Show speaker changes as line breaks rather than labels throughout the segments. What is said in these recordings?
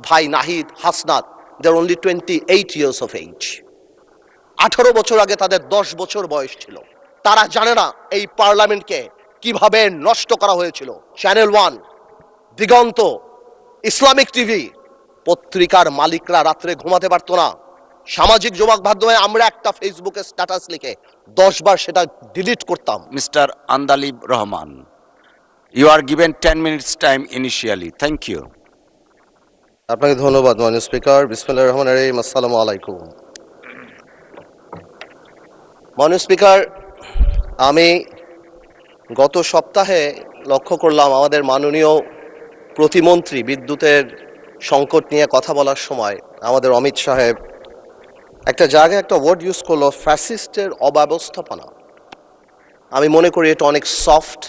ভাই Nahid, Hasnat, they're only 28 years of age. 18 বছর আগে তাদের 10 বছর বয়স ছিল। তারা জানে না এই পার্লামেন্টকে কিভাবে নষ্ট করা হয়েছিল। চ্যানেল 1, দিগন্ত, ইসলামিক টিভি পত্রিকার মালিকরা রাত্রে ঘুমাতে পারতো না। সামাজিক যোগাযোগ মাধ্যমে আমরা একটা ফেসবুকে স্ট্যাটাস লিখে 10 বার সেটা ডিলিট করতাম।
Mr. Andalib Rahman, you are given 10 minutes time initially. Thank you.
আপনাকে ধন্যবাদ মাননীয় স্পিকার। বিসমিল্লাহির রহমানির রহিম। আসসালামু আলাইকুম। মাননীয় স্পিকার, আমি গত সপ্তাহে লক্ষ্য করলাম আমাদের মাননীয় প্রতিমন্ত্রী বিদ্যুতের সংকট নিয়ে কথা বলার সময় আমাদের অমিত সাহেব একটা জায়গায় একটা ওয়ার্ড ইউজ করলো, ফ্যাসিস্টের অব্যবস্থাপনা। আমি মনে করি এটা অনেক সফট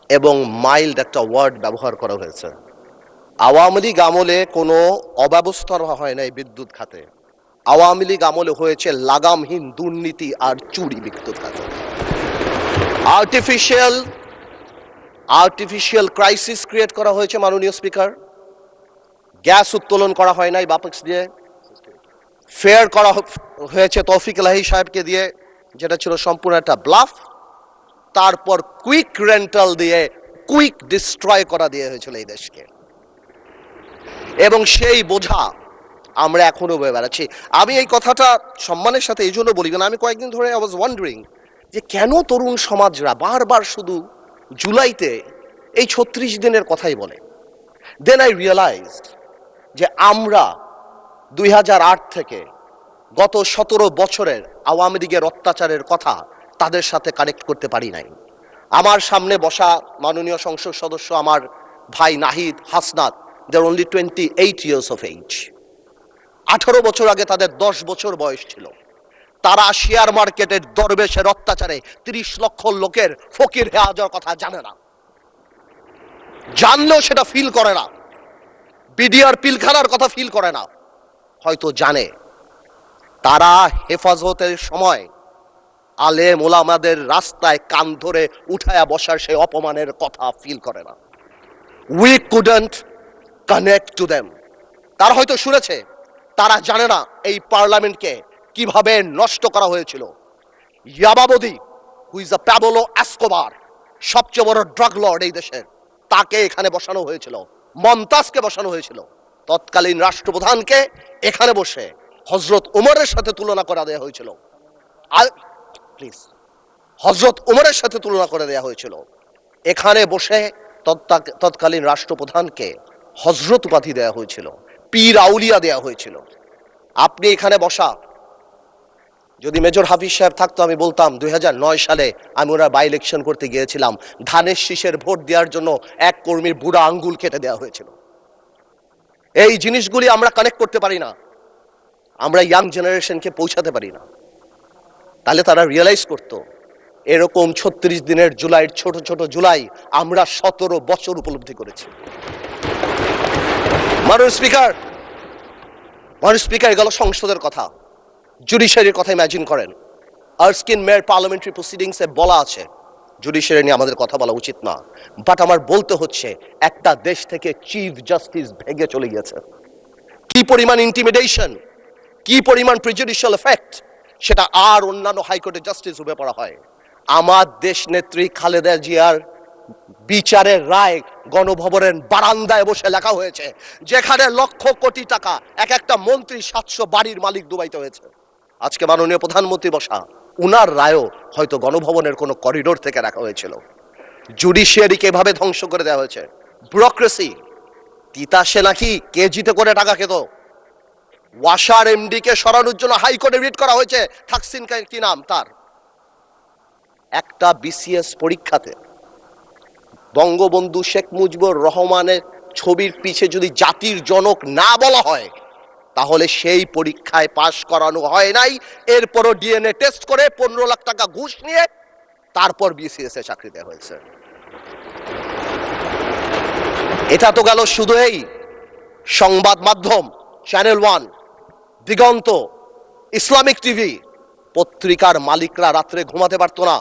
এবং মাইল্ড একটা ওয়ার্ড ব্যবহার করা হয়েছে। আওয়ামী লীগ আমলে কোনো অব্যবস্থা হয় নাই বিদ্যুৎ খাতে। আওয়ামী লীগ আমলে হয়েছে লাগামহীন দুর্নীতি আর চুরি বিদ্যুৎ খাতে। আর্টিফিশিয়াল ক্রাইসিস ক্রিয়েট করা হয়েছে মাননীয় স্পিকার। গ্যাস উত্তোলন করা হয় নাই বাপেক্স দিয়ে, ফেয়ার করা হয়েছে তৌফিক এলাহি সাহেবকে দিয়ে, যেটা ছিল সম্পূর্ণ একটা ব্লাফ। তারপর কুইক রেন্টাল দিয়ে কুইক ডিস্ট্রয় করা দিয়ে হয়েছিল এই দেশকে, এবং সেই বোঝা আমরা এখনো বয়ে বেড়াচ্ছি। আমি এই কথাটা সম্মানের সাথে এই জন্য বলি, কারণ আমি কয়েকদিন ধরে আই ওয়াজ ওয়ান্ডারিং যে কেন তরুণ সমাজরা বারবার শুধু জুলাইতে এই 36 দিনের কথাই বলে। দেন আই রিয়েলাইজড যে আমরা 2008 থেকে গত 17 বছরের আওয়ামী লীগের অত্যাচারের কথা তাদের সাথে কানেক্ট করতে পারি নাই। আমার সামনে বসা মাননীয় সংসদ সদস্য আমার ভাই Nahid, Hasnat, they're only 28 years of age. 18 বছর আগে তাদের 10 বছর বয়স ছিল। তারা শেয়ার মার্কেটের দরবেশের অত্যাচারে 30 লক্ষ লোকের ফকির হয়ে যাওয়ার কথা জানে না, জানলেও সেটা ফিল করে না। বিডিআর পিলখানার কথা ফিল করে না, হয়তো জানে। তারা হেফাজতের সময় আলেম ওলামাদের রাস্তায় কান ধরে উঠায়া বসার সেই অপমানের কথা ফিল করে না। We couldn't connect to them. তারা হয়তো শুনেছে, তারা জানে না এই পার্লামেন্টকে কিভাবে নষ্ট করা হয়েছিল। ইয়াবাবদি, who is a Pablo Escobar, সবচেয়ে বড় ড্রাগ লর্ড এই দেশের, তাকে এখানে বসানো হয়েছিল। মমতাজকে বসানো হয়েছিল। তৎকালীন রাষ্ট্রপ্রধানকে এখানে বসে হযরত উমরের সাথে তুলনা করা দেওয়া হয়েছিল। প্লিজ, হযরত উমরের সাথে তুলনা করে দেওয়া হয়েছিল। এখানে বসে তৎকালীন রাষ্ট্রপ্রধানকে হযরত উপাধি দেওয়া হয়েছিল, পীর আউলিয়া দেওয়া হয়েছিল। আপনি এখানে বসা, যদি মেজর হাফিজ সাহেব থাকতো আমি বলতাম 2009 সালে আমি ওরা বাই ইলেকশন করতে গিয়েছিলাম, ধানের শীষের ভোট দেওয়ার জন্য এক কর্মীর বুড়া আঙ্গুল কেটে দেওয়া হয়েছিল। এই জিনিসগুলি আমরা কানেক্ট করতে পারি না, আমরা ইয়াং জেনারেশনকে পৌঁছাতে পারি না। তাহলে তারা রিয়েলাইজ করতো এরকম 36 দিনের জুলাইয়ের ছোট ছোট জুলাই আমরা 17 বছর উপলব্ধি করেছি। মাননীয় স্পিকার, গেল সংসদের কথা, জুডিশিয়ারির কথা ইমাজিন করেন। আর্স্কিন মেয়র পার্লামেন্টারি প্রসিডিংসে বলা আছে জুডিশিয়ারি নিয়ে আমাদের কথা বলা উচিত না, বাট আমার বলতে হচ্ছে একটা দেশ থেকে চিফ জাস্টিস ভেগে চলে গিয়েছে। কি পরিমাণ ইন্টিমিডেশন, কি পরিমাণ প্রেজুডিশিয়াল এফেক্ট, সেটা আর অন্যান্য হাইকোর্টের জাস্টিস রূপে পড়া হয়। আমার দেশ নেত্রী খালেদা জিয়ার বিচারের রায় গণভবনের বারান্দায় বসে লেখা হয়েছে, যেখানে লক্ষ কোটি টাকা এক একটা মন্ত্রী 700 বাড়ির মালিক দুবাইতে হয়েছে। আজকে মাননীয় প্রধানমন্ত্রী বসা, উনার রায়ও হয়তো গণভবনের কোনো করিডোর থেকে রাখা হয়েছিল। জুডিশিয়ারিকে এভাবে ধ্বংস করে দেওয়া হয়েছে। ব্যুরোক্রেসি, তিতাসে নাকি কেজিতে করে টাকা খেত। ওয়াসার এমডি কে সরানোর জন্য হাইকোর্টে রিট করা হয়েছে, থাকসিন কি নাম তার। একটা বিসিএস পরীক্ষাতে বঙ্গবন্ধু শেখ মুজিবুর রহমানের ছবির পিছে যদি জাতির জনক না বলা হয়, তাহলে সেই পরীক্ষায় পাশ করানো হয় নাই। এরপরও ডিএনএ টেস্ট করে 15 লাখ টাকা ঘুষ নিয়ে তারপর বিসিএস এ চাকরি দেওয়া হয়েছে। এটা তো গেল শুধু এই সংবাদ মাধ্যম, চ্যানেল 1, দিগন্ত, ইসলামিক টিভি পত্রিকার মালিকরা রাত্রে ঘুমাতে পারতো না।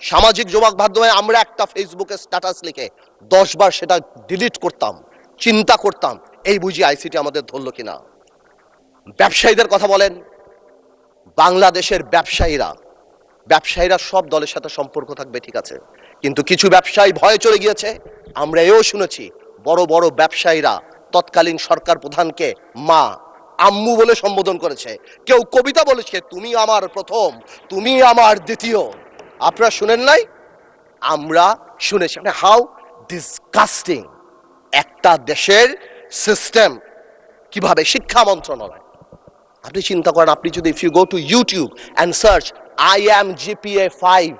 সামাজিক যোগাযোগ মাধ্যমে আমরা একটা ফেসবুকে স্ট্যাটাস লিখে 10 বার সেটা ডিলিট করতাম। চিন্তা করতাম এই বুঝি আইসিটি আমাদের ধরলো কিনা। ব্যবসায়ীদের কথা বলেন, বাংলাদেশের ব্যবসায়ীরা সব দলের সাথে সম্পর্ক থাকবে, ঠিক আছে, কিন্তু কিছু ব্যবসায়ী ভয়ে চলে গিয়েছে। আমরা এও শুনেছি বড় বড় ব্যবসায়ীরা তৎকালীন সরকার প্রধানকে মা, আম্মু বলে সম্বোধন করেছে। কেউ কবিতা বলেছে, তুমি আমার প্রথম, তুমি আমার দ্বিতীয়। আপনারা শুনেন নাই? আমরা শুনেছি। মানে হাউ ডিসগাস্টিং একটা দেশের সিস্টেম, কিভাবে শিক্ষা মন্ত্রণালয়। আপনি চিন্তা করেন, আপনি যদি if you go to YouTube and search I am GPA 5,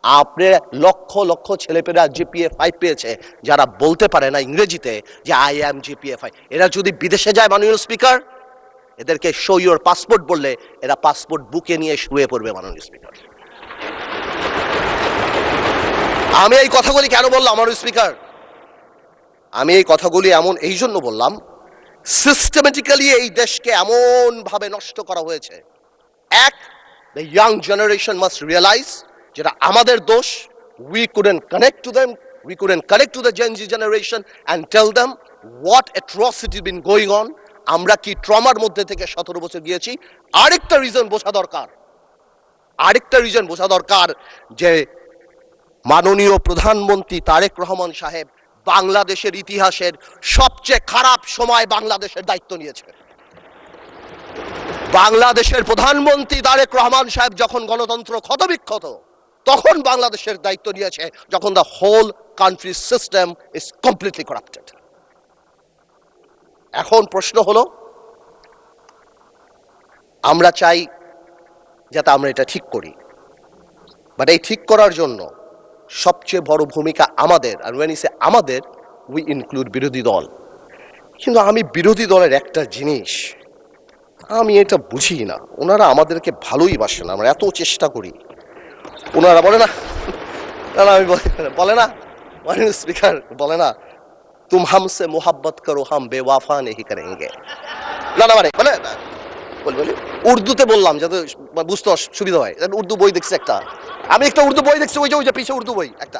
আপনার লক্ষ লক্ষ ছেলেপেরা জিপিএ 5 পেয়েছে, যারা বলতে পারে না ইংরেজিতে যে আই অ্যাম জিপিএ 5। এরা যদি বিদেশে যায় মাননীয় স্পিকার, এদেরকে শো ইউর পাসপোর্ট বললে এরা পাসপোর্ট বুকে নিয়ে শুয়ে পড়বে মাননীয় স্পিকার। আমি এই কথাগুলি কেন বললাম মাননীয় স্পিকার? আমি এই কথাগুলি এই জন্য বললাম, সিস্টেমেটিক্যালি এই দেশকে এমন ভাবে নষ্ট করা হয়েছে। এক, the young generation must realize যেটা আমাদের দোষ। We couldn't connect to them, we couldn't connect to the Gen Z generation and tell them what atrocity been going on. আমরা কি ট্রমার মধ্যে থেকে 17 বছর গিয়েছি। আরেকটা রিজন বোঝা দরকার যে মাননীয় প্রধানমন্ত্রী তারেক রহমান সাহেব বাংলাদেশের ইতিহাসের সবচেয়ে খারাপ সময় বাংলাদেশের দায়িত্ব নিয়েছে। বাংলাদেশের প্রধানমন্ত্রী তারেক রহমান সাহেব যখন গণতন্ত্র ক্ষতবিক্ষত, তখন বাংলাদেশের দায়িত্ব নিয়েছে, যখন the whole country system is completely corrupted. এখন প্রশ্ন হলো, আমরা চাই যাতে আমরা এটা ঠিক করি, বাট এই ঠিক করার জন্য সবচেয়ে বড় ভূমিকা আমাদের। আর when I say আমাদের, উই ইনক্লুড বিরোধী দল। কিন্তু আমি বিরোধী দলের একটা জিনিস আমি এটা বুঝি না, ওনারা আমাদেরকে ভালোই বাসে না, আমরা এত চেষ্টা করি, ওনারা বলে না, আমি বলে না মাননীয় স্পিকার, বলে না তুম হামসে মোহাব্বত করো হাম বেওয়াফা নেহি করেঙ্গে। বলে বলি উর্দুতে বললাম যাতে বুঝতে সুবিধা হয়। উর্দু বই দেখছি একটা, আমি একটা উর্দু বই দেখছি, ওই যে পিছিয়ে উর্দু বই একটা,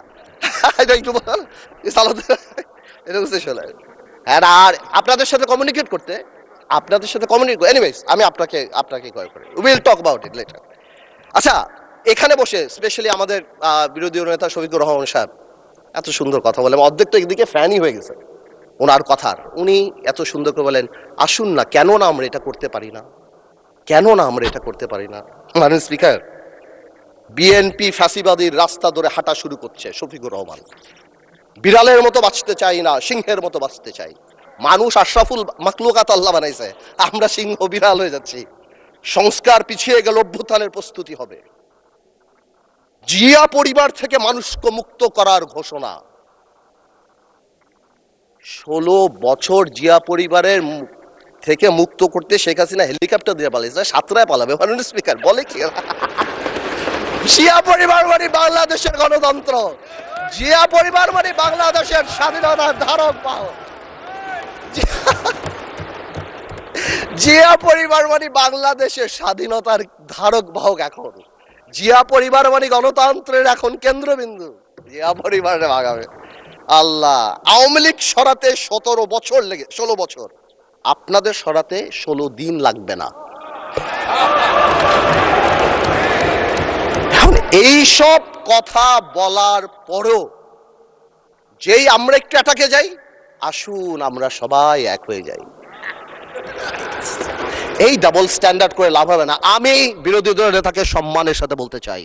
আর আপনাদের সাথে কমিউনিকেট করতে, এনিওয়েজ আমি আপনাকে কল করি, will talk about it later. আচ্ছা, এখানে বসে স্পেশালি আমাদের বিরোধী নেতা শফিকুর রহমান সাহেব এত সুন্দর কথা বলে, অর্ধেক তো একদিকে ফ্যানই হয়ে গেছে ওনার কথার। উনি এত সুন্দর করে বলেন, আসুন না, কেন না আমরা এটা করতে পারি না, মাননীয় স্পিকার, বিএনপি ফ্যাসিবাদীর রাস্তা ধরে হাঁটা শুরু করছে শফিকুর রহমান। বিড়ালের মতো বাঁচতে চাই না, সিংহের মতো বাঁচতে চাই। মানুষ আশরাফুল মাখলুকাত আল্লাহ বানাইছে, আমরা সিংহ বিড়াল হয়ে যাচ্ছি। সংস্কার পিছিয়ে গেল, অভ্যুত্থানের প্রস্তুতি হবে। জিয়া পরিবার থেকে মানুষকে মুক্ত করার ঘোষণা। 16 বছর জিয়া পরিবারের থেকে মুক্ত করতে শেখ হাসিনা হেলিকপ্টার দিয়ে পালিয়েছে, সাতরায় পালাবে মাননীয় স্পিকার। বলে কি জিয়া পরিবার মানে বাংলাদেশের গণতন্ত্র, জিয়া পরিবার মানে বাংলাদেশের স্বাধীনতার ধারক বাহক, জিয়া পরিবার মানে বাংলাদেশের স্বাধীনতার ধারক বাহক। এখন জিয়া পরিবার মানে গণতন্ত্রের এখন কেন্দ্রবিন্দু। জিয়া পরিবারে ভাগাবে আল্লাহ। আওয়ামী লীগ সরাতে 16 বছর, আপনাদের সরাতে 16 দিন লাগবে না। এই সব কথা বলার পরও যেই আমরা একটু অ্যাটাকে যাই, আসুন আমরা সবাই এক হয়ে যাই, এই ডাবল স্ট্যান্ডার্ড করে লাভ হবে না। আমি বিরোধী দলের নেতাকে সম্মানের সাথে বলতে চাই,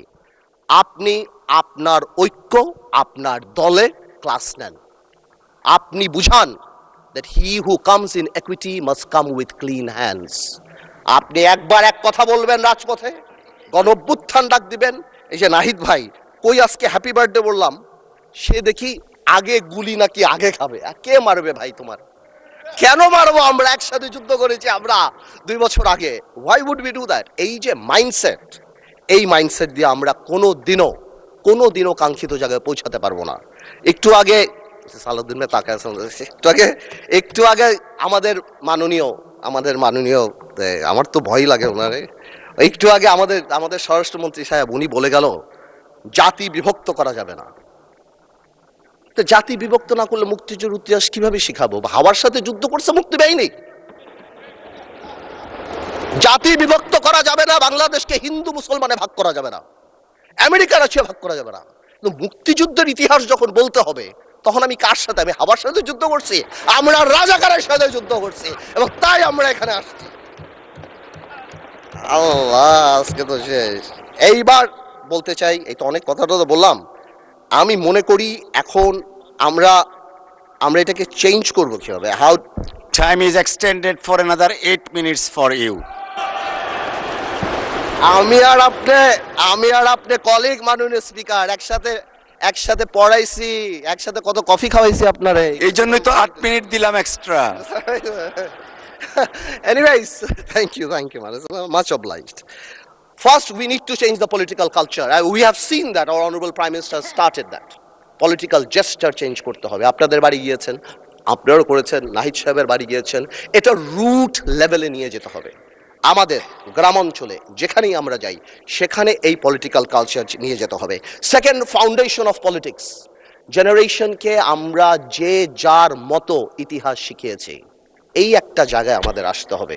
আপনি আপনার ঐক্য, আপনার দলে ক্লাস নেন। আপনি বুঝান that he who comes in equity must come with clean hands. আপনি একবার এক কথা বলবেন রাজপথে, গণঅভ্যুত্থান ডাক দিবেন। এই যে নাহিদ ভাই কই আজকে হ্যাপি বার্থডে বললাম, সে দেখি আগে গুলি নাকি আগে খাবে। কে মারবে ভাই তোমার? কেন মারবো? আমরা একসাথে যুদ্ধ করেছি, আমরা 2 বছর আগে। why would we do that? এই যে মাইন্ডসেট, এই মাইন্ডসেট দিয়ে আমরা কোনোদিনও কাঙ্ক্ষিত জায়গায় পৌঁছাতে পারবো না। একটু আগে একটু আগে আমাদের মাননীয় আমার তো ভয় লাগে ওনারে, একটু আগে আমাদের স্বরাষ্ট্রমন্ত্রী সাহেব উনি বলে গেল জাতি বিভক্ত করা যাবে না। তো জাতি বিভক্ত না করলে মুক্তিযুদ্ধের ইতিহাস কিভাবে শিখাবো? হাওয়ার সাথে যুদ্ধ করছে মুক্তি বাহিনী। জাতি বিভক্ত করা যাবে না, বাংলাদেশকে হিন্দু মুসলমানে ভাগ করা যাবে না, আমেরিকা রাশিয়া ভাগ করা যাবে না। কিন্তু মুক্তিযুদ্ধের ইতিহাস যখন বলতে হবে, তখন আমি কার সাথে? আমি হাওয়ার সাথে যুদ্ধ করছি, আমরা রাজাকারের সাথে যুদ্ধ করছি, এবং তাই আমরা এখানে আসছি। আল্লাহ, আজকে তো শেষ। এইবার বলতে চাই, এই তো অনেক কথাটা তো বললাম, আমি মনে করি এখন আমরা আমরা এটাকে চেঞ্জ করবো কিভাবে? How?
Time is extended for another 8 minutes for you.
আমি আর আপনি কলিগ, মাননীয় স্পিকার, একসাথে পড়াইছি, একসাথে কত কফি খাওয়াইছি আপনারে।
এই জন্যই তো 8 মিনিট দিলাম extra.
Anyways, thank you, man. It's much obliged. First, we need to change the political culture. We have seen that our honorable Prime Minister has started that. Political gesture change করতে হবে। আপনাদের বাড়ি গিয়েছেন, আপনারাও করেছেন, নাহিদ সাহেবের বাড়ি গিয়েছেন। এটা রুট লেভেলে নিয়ে যেতে হবে। আমাদের গ্রাম অঞ্চলে যেখানেই আমরা যাই, সেখানে এই পলিটিক্যাল কালচার নিয়ে যেতে হবে। Second, foundation of politics. জেনারেশনকে আমরা যে যার মতো ইতিহাস শিখিয়েছি, এই একটা জায়গায় আমাদের আসতে হবে।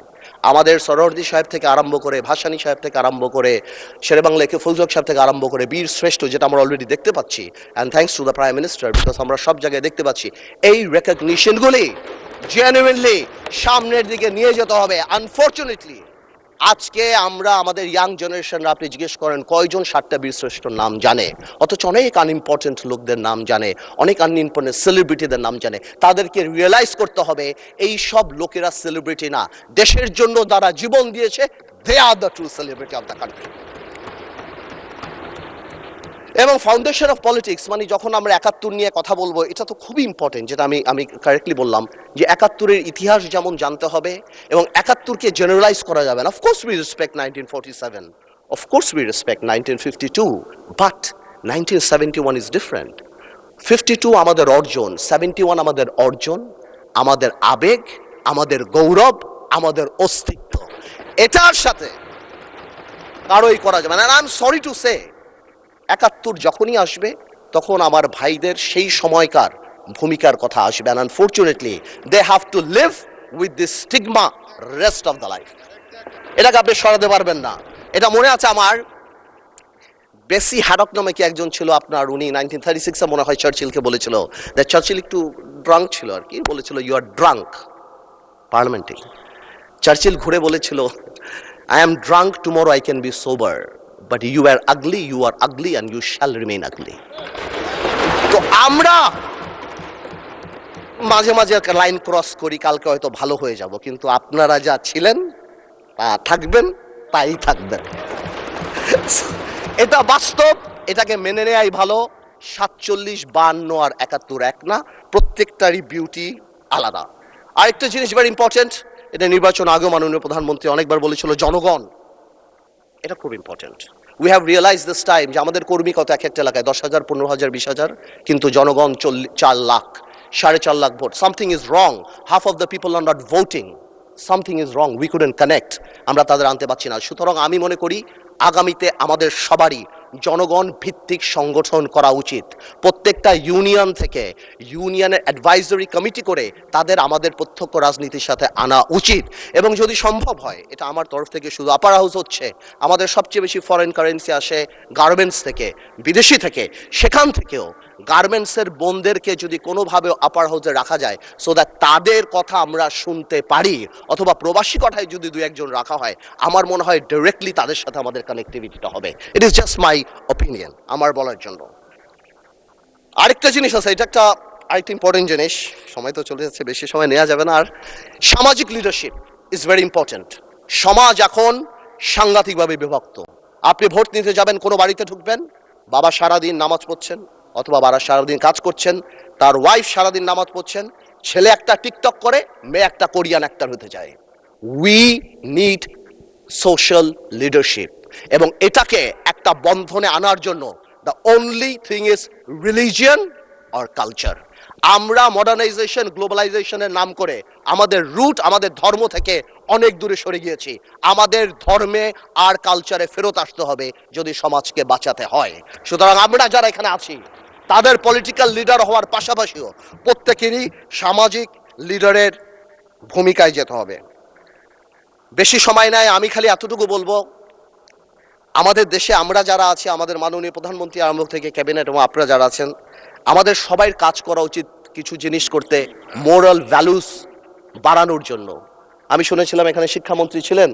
আমাদের সরোয়ার্দী সাহেব থেকে আরম্ভ করে, ভাসানী সাহেব থেকে আরম্ভ করে, শেরেবাংলা একে ফৌজক সাহেব থেকে আরম্ভ করে, বীর শ্রেষ্ঠ, যেটা আমরা অলরেডি দেখতে পাচ্ছি, and thanks to the prime minister, because আমরা সব জায়গায় দেখতে পাচ্ছি এই রেকগনিশনগুলি জেনুইনলি সামনের দিকে নিয়ে যেতে হবে। আনফর্চুনেটলি আজকে আমরা আমাদের ইয়াং জেনারেশনরা, আপনি জিজ্ঞেস করেন কয়জন 7টা বীরশ্রেষ্ঠর নাম জানে, অথচ অনেক আনইম্পর্টেন্ট লোকদের নাম জানে, অনেক আনইম্পর্টেন্ট সেলিব্রিটিদের নাম জানে। তাদেরকে রিয়েলাইজ করতে হবে এই সব লোকেরা সেলিব্রিটি না, দেশের জন্য যারা জীবন দিয়েছে, they are the true celebrity of the country. এবং ফাউন্ডেশন অফ পলিটিক্স মানে যখন আমরা 71 নিয়ে কথা বলবো, এটা তো খুবই ইম্পর্টেন্ট, যেটা আমি কারেক্টলি বললাম যে 71-এর ইতিহাস যেমন জানতে হবে, এবং 71-কে জেনারেলাইজ করা যাবে না। Of course we respect 1947, of course we respect 1952, but 1971 is different. 52 আমাদের অর্জন, 71 আমাদের অর্জন, আমাদের আবেগ, আমাদের গৌরব, আমাদের অস্তিত্ব। এটার সাথে কারোই করা যাবে না। I am sorry to say, 71 যখনই আসবে তখন আমার ভাইদের সেই সময়কার ভূমিকার কথা আসবে, and unfortunately they have to live with this stigma rest of the life. এটাকে আপনি সরাতে পারবেন না। এটা মনে আছে আমার, বেসি হ্যাডক নামে কি একজন ছিল আপনার, উনি 1936-এ মনে হয় চার্চিলকে বলেছিল, চার্চিল একটু ড্রাঙ্ক ছিল আর কি, বলেছিল ইউ আর ড্রাঙ্ক পার্লামেন্টে। চার্চিল ঘুরে বলেছিল, I am drunk, tomorrow I can be sober, but you are ugly and you shall remain ugly. তো আমরা মাঝে মাঝে লাইন ক্রস করি, কালকে হয়তো ভালো হয়ে যাব, কিন্তু আপনারা যা ছিলেন তা থাকবেন, তাই থাকবেন। এটা বাস্তব, এটাকে মেনে নেয়াই ভালো। 47, 52 আর 71 এক না, প্রত্যেকটারই বিউটি আলাদা। আরেকটা জিনিস ভেরি ইম্পর্টেন্ট, এটা নির্বাচন আগেও মাননীয় প্রধানমন্ত্রী অনেকবার বলেছিল, জনগণ। এটা খুব important. We have realize this time যে আমাদের কর্মী কত এক একটা এলাকায় 10,000, 15,000, 20,000, কিন্তু জনগণ 4 lakh, 4.5 lakh vote. Something is wrong, half of the people are not voting, something is wrong, we couldn't connect, আমরা তাদের আনতে পারছি না। সুতরাং আমি মনে করি আগামীতে আমাদের সবারই জনগণ ভিত্তিক সংগঠন করা উচিত। প্রত্যেকটা ইউনিয়ন থেকে ইউনিয়নের অ্যাডভাইজরি কমিটি করে তাদের আমাদের প্রত্যক্ষ রাজনীতির সাথে আনা উচিত, এবং যদি সম্ভব হয়, এটা আমার তরফ থেকে শুধু, আপার হাউস হচ্ছে আমাদের সবচেয়ে বেশি ফরেন কারেন্সি আসে গার্মেন্টস থেকে, বিদেশি থেকে, সেখান থেকেও গার্মেন্টসের বোনদেরকে যদি কোনোভাবে আপার হাউসে রাখা যায়, সো দ্যাট তাদের কথা আমরা শুনতে পারি, অথবা প্রবাসী কথায় যদি 2-1 জন রাখা হয়, আমার মনে হয় ডাইরেক্টলি তাদের সাথে আমাদের কানেক্টিভিটিটা হবে। It is just my opinion, আমার বলার জন্য। আরেকটা জিনিস আছে, এটা আরেকটা ইম্পর্টেন্ট জিনিস, সময় তো চলে যাচ্ছে, বেশি সময় নেওয়া যাবে না আর। সামাজিক লিডারশিপ ইজ ভেরি ইম্পর্টেন্ট। সমাজ এখন সাংঘাতিকভাবে বিভক্ত। আপনি ভোট নিতে যাবেন, কোনো বাড়িতে ঢুকবেন, বাবা সারাদিন নামাজ পড়ছেন, অথবা বাবা সারাদিন কাজ করছেন, তার ওয়াইফ সারাদিন নামাজ পড়ছেন, ছেলে একটা টিকটক করে, মেয়ে একটা কোরিয়ান অ্যাক্টর হতে যায়। উই নিড সোশ্যাল লিডারশিপ, এবং এটাকে একটা বন্ধনে আনার জন্য the only thing is religion or culture. আমরা মডার্নাইজেশন, গ্লোবালাইজেশনের নাম করে আমাদের রুট, আমাদের ধর্ম থেকে অনেক দূরে সরে গিয়েছি। আমাদের ধর্মে আর কালচারে ফেরত আসতে হবে যদি সমাজকে বাঁচাতে হয়। সুতরাং আমরা যারা এখানে আছি, তাদের পলিটিক্যাল লিডার হওয়ার পাশাপাশিও প্রত্যেকেরই সামাজিক লিডারের ভূমিকায় যেতে হবে। বেশি সময় নাই, আমি খালি এতটুকু বলবো, আমাদের দেশে আমরা যারা আছি, আমাদের মাননীয় প্রধানমন্ত্রী আরম্ভ থেকে ক্যাবিনেট এবং আপনারা যারা আছেন, আমাদের সবাই কাজ করা উচিত কিছু জিনিস করতে, মোরাল ভ্যালুস বাড়ানোর জন্য। আমি শুনেছিলাম এখানে শিক্ষামন্ত্রী ছিলেন,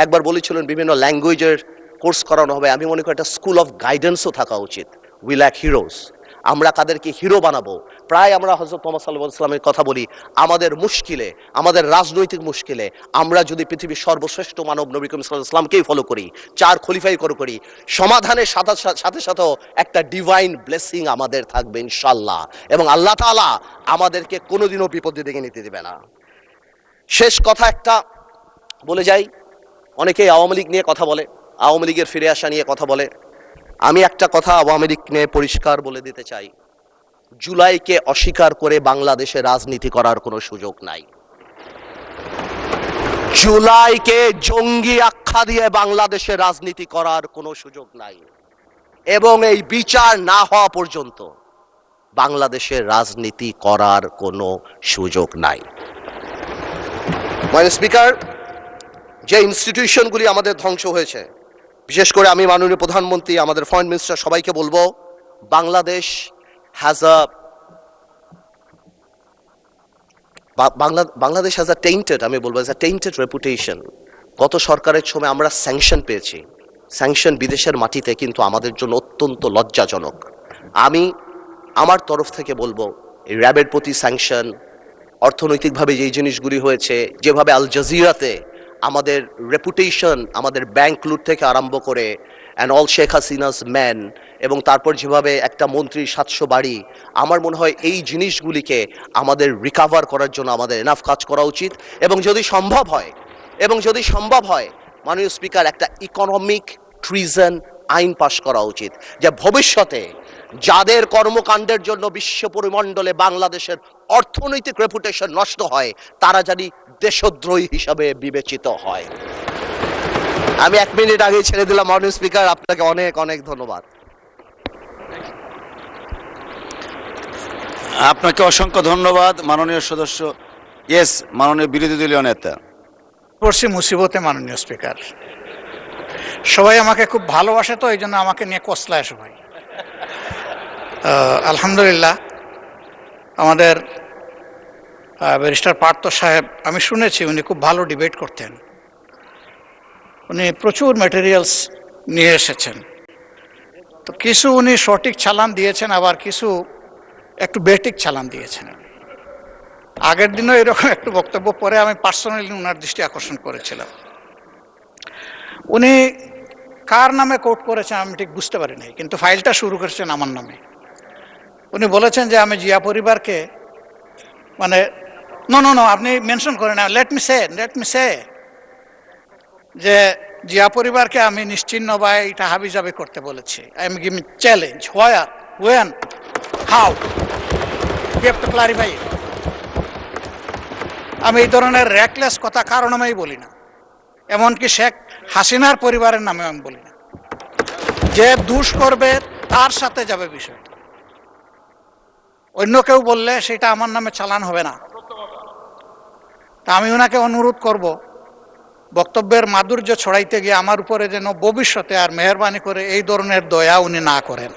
একবার বলেছিলেন বিভিন্ন ল্যাঙ্গুয়েজের কোর্স করানো হবে। আমি মনে করি একটা স্কুল অফ গাইডেন্সও থাকা উচিত। We lack heroes. আমরা কাদেরকে হিরো বানাবো? প্রায় আমরা হযরত মুহাম্মদ সাল্লাল্লাহু আলাইহি ওয়াসাল্লামের কথা বলি, আমাদের মুশকিলে, আমাদের রাজনৈতিক মুশকিলে আমরা যদি পৃথিবীর সর্বশ্রেষ্ঠ মানব নবী করিম সাল্লাল্লাহু আলাইহি ওয়াসাল্লামকেই ফলো করি, চার খলিফাই করি, সমাধানের সাথে সাথেও একটা ডিভাইন ব্লেসিং আমাদের থাকবে ইনশাআল্লাহ, এবং আল্লাহ তাআলা আমাদেরকে কোনোদিনও বিপদের দিকে নিতে দেবে না। শেষ কথা একটা বলে যাই, অনেকেই আওয়ামী লীগ নিয়ে কথা বলে, আওয়ামী লীগের ফিরে আসা নিয়ে কথা বলে। আমি একটা কথা আওয়ামী লীগ নিয়ে পরিষ্কার বলে দিতে চাই, জুলাইকে অস্বীকার করে বাংলাদেশে রাজনীতি করার কোনো সুযোগ নাই। জুলাইকে জঙ্গি আখ্যা দিয়ে বাংলাদেশে রাজনীতি করার কোনো সুযোগ নাই, এবং এই বিচার না হওয়া পর্যন্ত বাংলাদেশে রাজনীতি করার কোনো সুযোগ নাই। মাননীয় স্পিকার, যে ইনস্টিটিউশনগুলি আমাদের ধ্বংস হয়েছে, বিশেষ করে আমি মাননীয় প্রধানমন্ত্রী, আমাদের ফরেন মিনিস্টার সবাইকে বলবো, বাংলাদেশ হ্যাজ আ টেইন্টেড, আমি বলবো অ্যাজ আ টেইন্টেড রেপুটেশন। গত সরকারের সময় আমরা স্যাংশন পেয়েছি, স্যাংশন বিদেশের মাটিতে, কিন্তু আমাদের জন্য অত্যন্ত লজ্জাজনক। আমি আমার তরফ থেকে বলবো, এই র্যাবের প্রতি স্যাংশন, অর্থনৈতিকভাবে যেই জিনিসগুলি হয়েছে, যেভাবে আল জাজিরাতে আমাদের রেপুটেশন, আমাদের ব্যাংক লুট থেকে আরম্ভ করে and all Sheikh Hasina's man, এবং তারপর যেভাবে একটা মন্ত্রীর 700 বাড়ি, আমার মনে হয় এই জিনিসগুলিকে আমাদের রিকাভার করার জন্য আমাদের এনাফ কাজ করা উচিত। এবং যদি সম্ভব হয় মাননীয় স্পিকার, একটা ইকোনমিক ট্রিজন আইন পাশ করা উচিত, যে ভবিষ্যতে যাদের কর্মকাণ্ডের জন্য বিশ্ব পরিমণ্ডলে বাংলাদেশের অর্থনৈতিক রেপুটেশন নষ্ট হয়, তারা জানি দেশদ্রোহী হিসাবে বিবেচিত হয়। আমি 1 মিনিট আগে ছেড়ে দিলাম মাননীয় স্পিকার, আপনাকে অনেক অনেক ধন্যবাদ।
আপনাকে অসংখ্য ধন্যবাদ মাননীয় সদস্য। ইয়েস, মাননীয় বিরোধী দলীয় নেতা।
পড়ছি মুসিবতে মাননীয় স্পিকার, সবাই আমাকে খুব ভালোবাসে, তো এই জন্য আমাকে নিয়ে কসলায় সবাই। আলহামদুলিল্লাহ, আমাদের ব্যারিস্টার পার্থ সাহেব, আমি শুনেছি উনি খুব ভালো ডিবেট করতেন, উনি প্রচুর ম্যাটেরিয়ালস নিয়ে এসেছেন। তো কিছু উনি সঠিক চালান দিয়েছেন, আবার কিছু একটু বেঠিক চালান দিয়েছেন। আগের দিনও এরকম একটু বক্তব্য পরে আমি পার্সোনালি ওনার দৃষ্টি আকর্ষণ করেছিলাম। উনি কার নামে কোর্ট করেছেন আমি ঠিক বুঝতে পারি নাই, কিন্তু ফাইলটা শুরু করেছেন আমার নামে। উনি বলেছেন যে আমি জিয়া পরিবারকে, মানে নো আপনি মেনশন করেন না, লেট মি সে যে জিয়া পরিবারকে আমি নিশ্চিহ্ন বা এটা হাবিজাবি করতে বলেছি। I am giving challenge, where, when, how, you have to clarify. আমি এই ধরনের র্যাকলেস কথা কারো নামেই বলি না, এমনকি শেখ হাসিনার পরিবারের নামে আমি বলি না। যে দুষ করবে তার সাথে যাবে বিষয়, অন্য কেউ বললে সেটা আমার নামে চালান হবে না। তা আমি ওনাকে অনুরোধ করব, বক্তব্যের মাধুর্য ছড়াইতে গিয়ে আমার উপরে যেন ভবিষ্যতে আর মেহরবানি করে এই ধরনের দয়া উনি না করেন।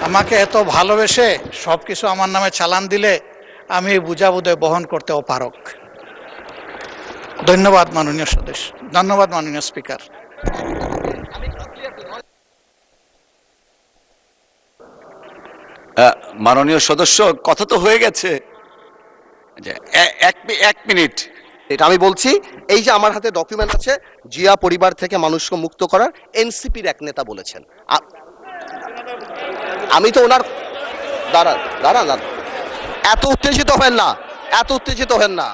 আমাকে এত ভালোবেসে সব কিছু আমার নামে চালান দিলে আমি এই বুঝাবুঝে বহন করতে অপারগ। ধন্যবাদ মাননীয় সদস্য, ধন্যবাদ মাননীয় স্পিকার।
মাননীয় সদস্য, কথা তো হয়ে গেছে। এক মিনিট,
এটা আমি বলছি, এই যে আমার হাতে ডকুমেন্ট আছে, জিয়া পরিবার থেকে মানুষকে মুক্ত করার এনসিপির এক নেতা বলেছেন। আমি তো ওনার দাঁড়ান, এত উত্তেজিত হেন না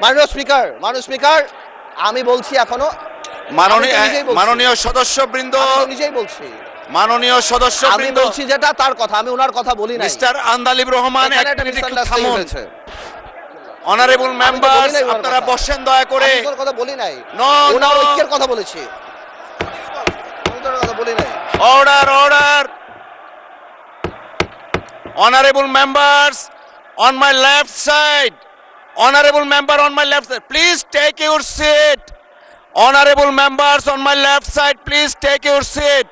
মাননীয় স্পিকার, আমি বলছি এখনো,
মাননীয় সদস্যবৃন্দ,
নিজেই বলছি,
মাননীয়
আমি
সদস্যবৃন্দ,
বলছি যেটা তার কথা, আমি ওনার কথা বলি না।
মিস্টার আন্দালিব রহমান,
এখানে একটা misunderstanding হয়েছে।
অনারেবল
আমি তো বলি
মেম্বার্স
নাই ওনার
আপনারা
কথা।
বসেন দয়া করে।
আমি তোর কথা বলি নাই,
No,
ওনার
no.
ঐক্যের কথা বলেছি, আমি তোর কথা বলি নাই।
Order, order. Honorable members on my left side. Honorable member on my left side, please take your seat. Honorable members on my left side, please take your seat.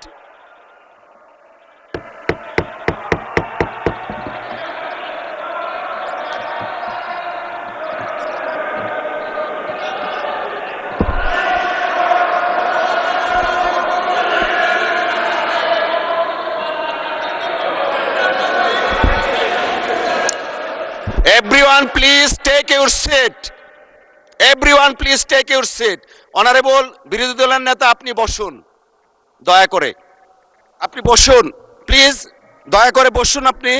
Everyone please take your seat. Everyone please take your seat. Honorable বিরোধী দলের নেতা আপনি বসুন দয়া করে, আপনি বসুন please, দয়া করে বসুন আপনি।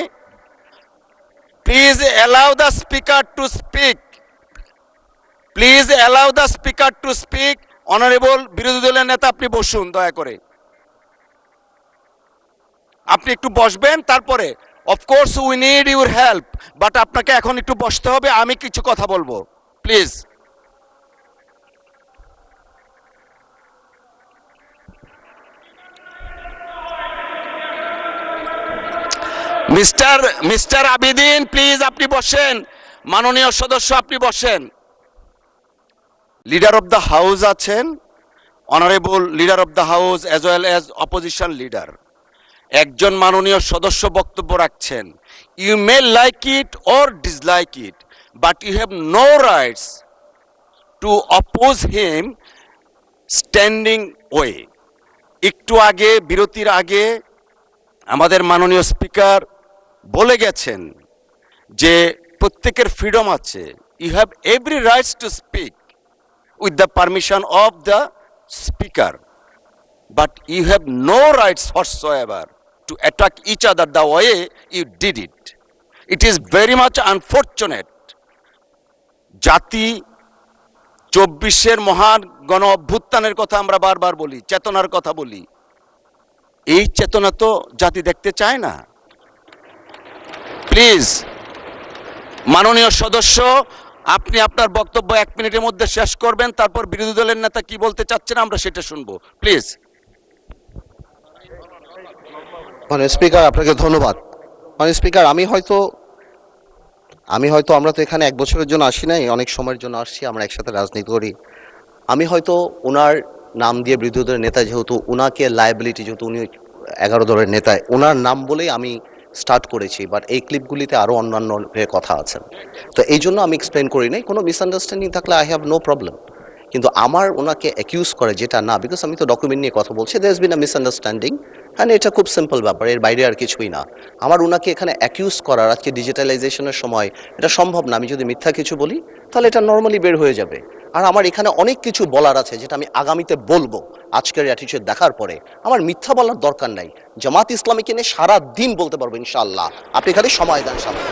Please allow the speaker to speak. Please allow the speaker to speak. Honorable বিরোধী দলের নেতা আপনি বসুন দয়া করে, আপনি একটু বসবেন তারপরে। Of course we need your help, but আপনাকে এখন একটু বসতে হবে, আমি কিছু কথা বলবো প্লিজ। মিস্টার আবিদিন প্লিজ আপনি বসেন, মাননীয় সদস্য আপনি বসেন। লিডার অফ দ্য হাউস আছেন, honourable leader of the house as well as opposition leader. একজন মাননীয় সদস্য বক্তব্য রাখছেন, you may like it or dislike it, but you have no rights to oppose him standing way. একটু আগে বিরতির আগে আমাদের মাননীয় স্পিকার বলে গেছেন যে প্রত্যেকের ফ্রিডম আছে, you have every rights to speak with the permission of the speaker, but you have no rights whatsoever to attack each other the way you did it. It is very much unfortunate. জাতি 24-এর মহান গণ অভ্যুত্থানের কথা আমরা বারবার বলি, চেতনার কথা বলি, এই চেতনা তো জাতি দেখতে চায় না। প্লিজ মাননীয় সদস্য আপনি আপনার বক্তব্য 1 মিনিটের মধ্যে শেষ করবেন, তারপর বিরোধী দলের নেতা কি বলতে চাচ্ছেন আমরা সেটা শুনবো প্লিজ।
মানে স্পিকার আপনাকে ধন্যবাদ। মানে স্পিকার আমি হয়তো আমরা তো এখানে 1 বছরের জন্য আসি নাই, অনেক সময়ের জন্য আসছি, আমরা একসাথে রাজনীতি করি। আমি হয়তো ওনার নাম দিয়ে বিরোধী দলের নেতা, যেহেতু ওনাকে লায়াবিলিটি, যেহেতু উনি 11 দলের নেতা, ওনার নাম বলেই আমি স্টার্ট করেছি, বাট এই ক্লিপগুলিতে আরও অন্যান্য কথা আছেন, তো এই জন্য আমি এক্সপ্লেন করি নাই। কোনো মিসআন্ডারস্ট্যান্ডিং থাকলে আই হ্যাভ নো প্রবলেম, কিন্তু আমার ওনাকে অ্যাকিউজ করে যেটা না, বিকজ আমি তো ডকুমেন্ট নিয়ে কথা বলছি, there has been a misunderstanding, হ্যাঁ এটা খুব সিম্পল ব্যাপার, এর বাইরে আর কিছুই না। আমার ওনাকে এখানে অ্যাকিউজ করার, আজকে ডিজিটালাইজেশনের সময় এটা সম্ভব না, আমি যদি মিথ্যা কিছু বলি তাহলে এটা নর্মালি বের হয়ে যাবে। আর আমার এখানে অনেক কিছু বলার আছে যেটা আমি আগামীতে বলবো, আজকের অ্যাটিটিউড দেখার পরে আমার মিথ্যা বলার দরকার নাই। জামাত ইসলামীকে নিয়ে সারা দিন বলতে পারবো ইনশাআল্লাহ, আপনি খালি সময় দেন সামনে।